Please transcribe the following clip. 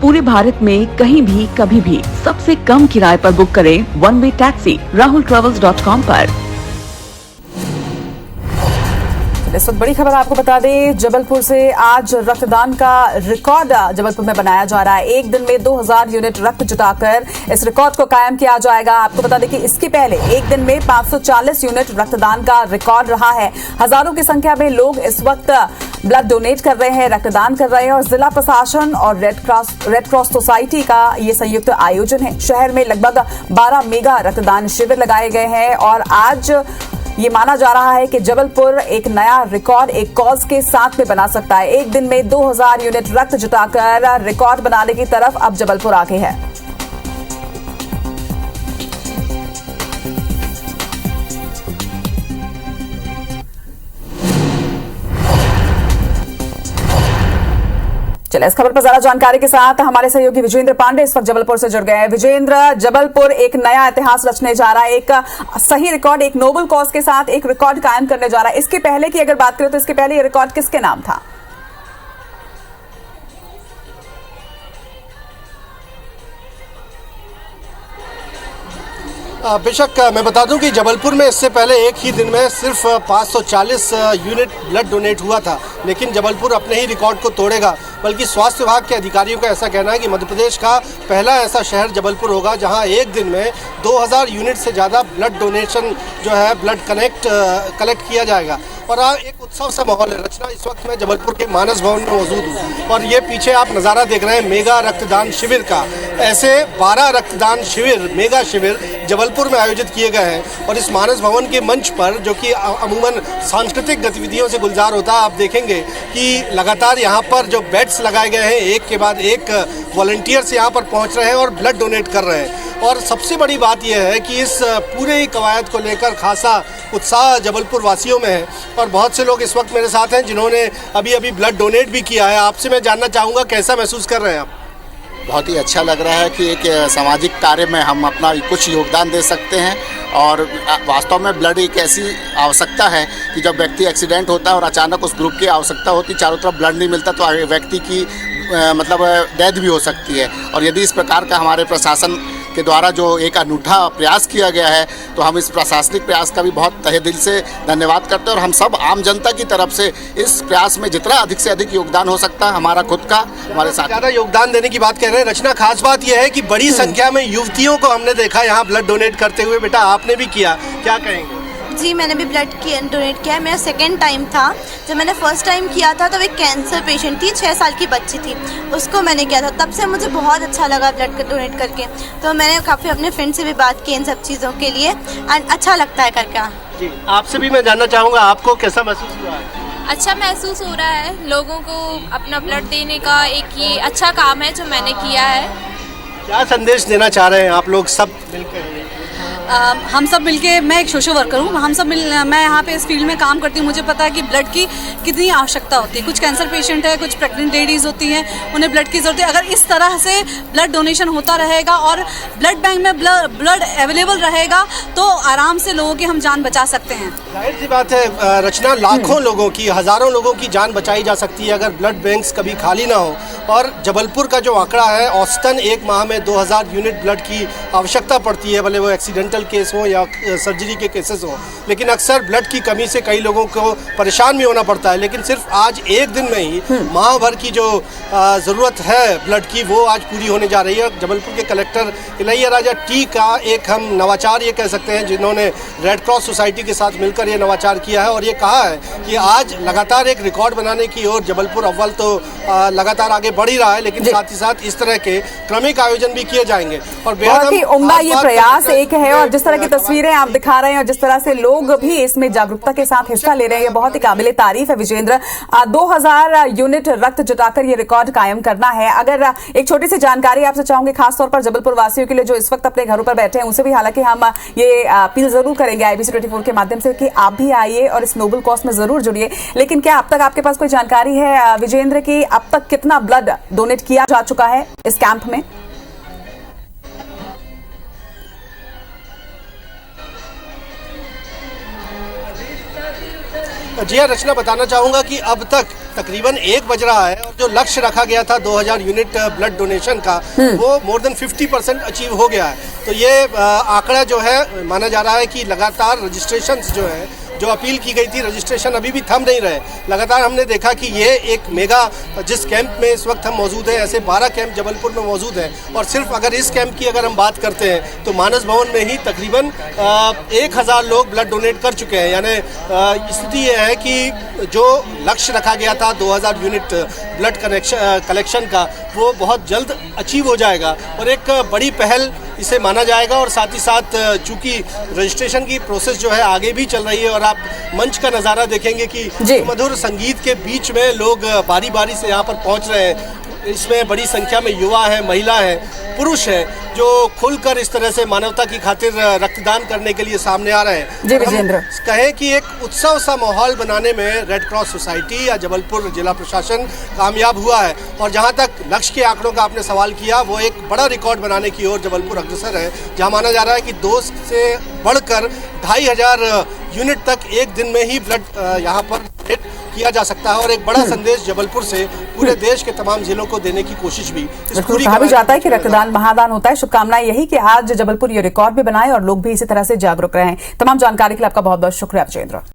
पूरे भारत में कहीं भी कभी भी सबसे कम किराए पर बुक करें वन वे टैक्सी rahultravels.com पर। इस वक्त बड़ी खबर आपको बता दें, जबलपुर से आज रक्तदान का रिकॉर्ड जबलपुर में बनाया जा रहा है। एक दिन में 2000 यूनिट रक्त जुटाकर इस रिकॉर्ड को कायम किया जाएगा। आपको बता दें कि इसके पहले एक दिन में 540 यूनिट रक्तदान का रिकॉर्ड रहा है। हजारों की संख्या में लोग इस वक्त ब्लड डोनेट कर रहे हैं, रक्तदान कर रहे हैं और जिला प्रशासन और रेड क्रॉस सोसाइटी का ये संयुक्त आयोजन है। शहर में लगभग 12 मेगा रक्तदान शिविर लगाए गए हैं और आज ये माना जा रहा है कि जबलपुर एक नया रिकॉर्ड एक कॉज के साथ में बना सकता है। एक दिन में 2000 यूनिट रक्त जुटाकर रिकॉर्ड बनाने की तरफ अब जबलपुर आगे है। चलिए इस खबर पर ज्यादा जानकारी के साथ हमारे सहयोगी विजेंद्र पांडे इस वक्त जबलपुर से जुड़ गए हैं। विजेंद्र, जबलपुर एक नया इतिहास रचने जा रहा है, एक सही रिकॉर्ड, एक नोबल कॉज के साथ एक रिकॉर्ड कायम करने जा रहा है। इसके पहले की अगर बात करें तो इसके पहले ये रिकॉर्ड किसके नाम था? बेशक मैं बता दूं कि जबलपुर में इससे पहले एक ही दिन में सिर्फ 540 यूनिट ब्लड डोनेट हुआ था, लेकिन जबलपुर अपने ही रिकॉर्ड को तोड़ेगा। बल्कि स्वास्थ्य विभाग के अधिकारियों का ऐसा कहना है कि मध्य प्रदेश का पहला ऐसा शहर जबलपुर होगा जहां एक दिन में 2000 यूनिट से ज़्यादा ब्लड डोनेशन जो है ब्लड कलेक्ट किया जाएगा। और एक उत्सव सा माहौल है। रचना, इस वक्त मैं जबलपुर के मानस भवन में मौजूद हूँ और ये पीछे आप नज़ारा देख रहे हैं मेगा रक्तदान शिविर का। ऐसे 12 रक्तदान शिविर, मेगा शिविर जबलपुर में आयोजित किए गए हैं और इस मानस भवन के मंच पर, जो कि अमूमन सांस्कृतिक गतिविधियों से गुलजार होता है, आप देखेंगे कि लगातार यहाँ पर जो बेड्स लगाए गए हैं, एक के बाद एक वॉलंटियर्स यहाँ पर पहुँच रहे हैं और ब्लड डोनेट कर रहे हैं। और सबसे बड़ी बात यह है कि इस पूरे ही कवायद को लेकर खासा उत्साह जबलपुर वासियों में है और बहुत से लोग इस वक्त मेरे साथ हैं जिन्होंने अभी ब्लड डोनेट भी किया है। आपसे मैं जानना चाहूँगा कैसा महसूस कर रहे हैं आप? बहुत ही अच्छा लग रहा है कि एक सामाजिक कार्य में हम अपना कुछ योगदान दे सकते हैं और वास्तव में ब्लड एक ऐसी आवश्यकता है कि जब व्यक्ति एक्सीडेंट होता है और अचानक उस ग्रुप की आवश्यकता होती, चारों तरफ ब्लड नहीं मिलता तो व्यक्ति की मतलब डेथ भी हो सकती है। और यदि इस प्रकार का हमारे प्रशासन के द्वारा जो एक अनूठा प्रयास किया गया है तो हम इस प्रशासनिक प्रयास का भी बहुत तहे दिल से धन्यवाद करते हैं और हम सब आम जनता की तरफ से इस प्रयास में जितना अधिक से अधिक योगदान हो सकता है हमारा खुद का, हमारे साथ ज़्यादा योगदान देने की बात कह रहे हैं। रचना, खास बात यह है कि बड़ी संख्या में युवतियों को हमने देखा यहाँ ब्लड डोनेट करते हुए। बेटा, आपने भी किया, क्या कहेंगे? जी, मैंने भी ब्लड डोनेट किया है। मेरा सेकेंड टाइम था। जब मैंने फर्स्ट टाइम किया था तो एक कैंसर पेशेंट थी, 6 साल की बच्ची थी, उसको मैंने किया था। तब से मुझे बहुत अच्छा लगा ब्लड डोनेट करके, तो मैंने काफ़ी अपने फ्रेंड से भी बात की इन सब चीज़ों के लिए एंड अच्छा लगता है करके। जी, आपसे भी मैं जानना चाहूँगा, आपको कैसा महसूस हुआ है? अच्छा महसूस हो रहा है। लोगों को अपना ब्लड देने का एक ये अच्छा काम है जो मैंने किया है। क्या संदेश देना चाह रहे हैं आप लोग सब मिलकर? हम सब मिलके, मैं एक सोशल वर्कर हूँ, मैं यहाँ पे इस फील्ड में काम करती हूँ। मुझे पता है कि ब्लड की कितनी आवश्यकता होती है। कुछ कैंसर पेशेंट है, कुछ प्रेग्नेंट लेडीज़ होती हैं, उन्हें ब्लड की ज़रूरत है। अगर इस तरह से ब्लड डोनेशन होता रहेगा और ब्लड बैंक में ब्लड अवेलेबल रहेगा तो आराम से लोगों की हम जान बचा सकते हैं। जाहिर सी बात है रचना, लाखों लोगों की, हज़ारों लोगों की जान बचाई जा सकती है अगर ब्लड बैंक्स कभी खाली ना हो। और जबलपुर का जो आंकड़ा है, औसतन एक माह में 2000 यूनिट ब्लड की आवश्यकता पड़ती है, भले वो एक्सीडेंटल केस हो या सर्जरी के केसेस हो। लेकिन अक्सर ब्लड की कमी से कई लोगों को परेशान भी होना पड़ता है। लेकिन सिर्फ आज एक दिन में ही माह भर की जो ज़रूरत है ब्लड की, वो आज पूरी होने जा रही है। जबलपुर के कलेक्टर इलैया राजा टी का एक हम नवाचार ये कह सकते हैं, जिन्होंने रेड क्रॉस सोसाइटी के साथ मिलकर ये नवाचार किया है और ये कहा है कि आज लगातार एक रिकॉर्ड बनाने की ओर जबलपुर अव्वल तो लगातार आगे बढ़ ही रहा है, लेकिन साथ ही साथ इस तरह के क्रमिक आयोजन भी किए जाएंगे। और बहुत ही उम्दा ये प्रयास एक है और जिस तरह की तस्वीरें आप दिखा रहे हैं और जिस तरह से लोग भी इसमें जागरूकता के साथ हिस्सा ले रहे हैं, ये बहुत ही काबिले तारीफ है। विजेंद्र, 2000 यूनिट रक्त जुटाकर ये रिकॉर्ड कायम करना है। अगर एक छोटी सी जानकारी आपसे चाहूंगी, खासतौर पर जबलपुर वासियों के लिए जो इस वक्त अपने घरों पर बैठे हैं, उनसे भी हालांकि हम ये अपील जरूर करेंगे IBC 24 के माध्यम से कि आप भी आइए और इस नोबल कॉज में जरूर जुड़िए। लेकिन क्या अब तक आपके पास कोई जानकारी है विजेंद्र की अब तक कितना ब्लड डोनेट किया जा चुका है इस कैंप में? जी हाँ रचना, बताना चाहूँगा कि अब तक तकरीबन 1 बज रहा है और जो लक्ष्य रखा गया था 2000 यूनिट ब्लड डोनेशन का वो मोर देन 50% अचीव हो गया है। तो ये आंकड़ा जो है माना जा रहा है कि लगातार रजिस्ट्रेशन जो है, जो अपील की गई थी, रजिस्ट्रेशन अभी भी थम नहीं रहे। लगातार हमने देखा कि ये एक मेगा, जिस कैंप में इस वक्त हम मौजूद हैं, ऐसे 12 कैंप जबलपुर में मौजूद हैं और सिर्फ अगर इस कैंप की अगर हम बात करते हैं तो मानस भवन में ही तकरीबन 1000 लोग ब्लड डोनेट कर चुके हैं। यानी स्थिति ये है कि जो लक्ष्य रखा गया था 2000 यूनिट ब्लड कलेक्शन का वो बहुत जल्द अचीव हो जाएगा और एक बड़ी पहल इसे माना जाएगा। और साथ ही साथ चूंकि रजिस्ट्रेशन की प्रोसेस जो है आगे भी चल रही है और आप मंच का नज़ारा देखेंगे कि मधुर संगीत के बीच में लोग बारी बारी से यहाँ पर पहुँच रहे हैं। इसमें बड़ी संख्या में युवा हैं, महिला हैं, पुरुष हैं जो खुलकर इस तरह से मानवता की खातिर रक्तदान करने के लिए सामने आ रहे हैं। जी विजेंद्र, कहें कि एक उत्सव सा माहौल बनाने में रेड क्रॉस सोसाइटी या जबलपुर जिला प्रशासन कामयाब हुआ है और जहां तक लक्ष्य के आंकड़ों का आपने सवाल किया, वो एक बड़ा रिकॉर्ड बनाने की ओर जबलपुर अग्रसर है, जहां माना जा रहा है कि 2 से बढ़कर 2500 यूनिट तक एक दिन में ही ब्लड यहाँ पर किया जा सकता है और एक बड़ा संदेश जबलपुर से पूरे देश के तमाम जिलों को देने की कोशिश भी कहा भी जाता है कि रक्तदान महादान होता है। शुभकामनाएं यही कि आज जबलपुर ये रिकॉर्ड भी बनाए और लोग भी इसी तरह से जागरूक रहें। तमाम जानकारी के लिए आपका बहुत बहुत शुक्रिया विजेंद्र।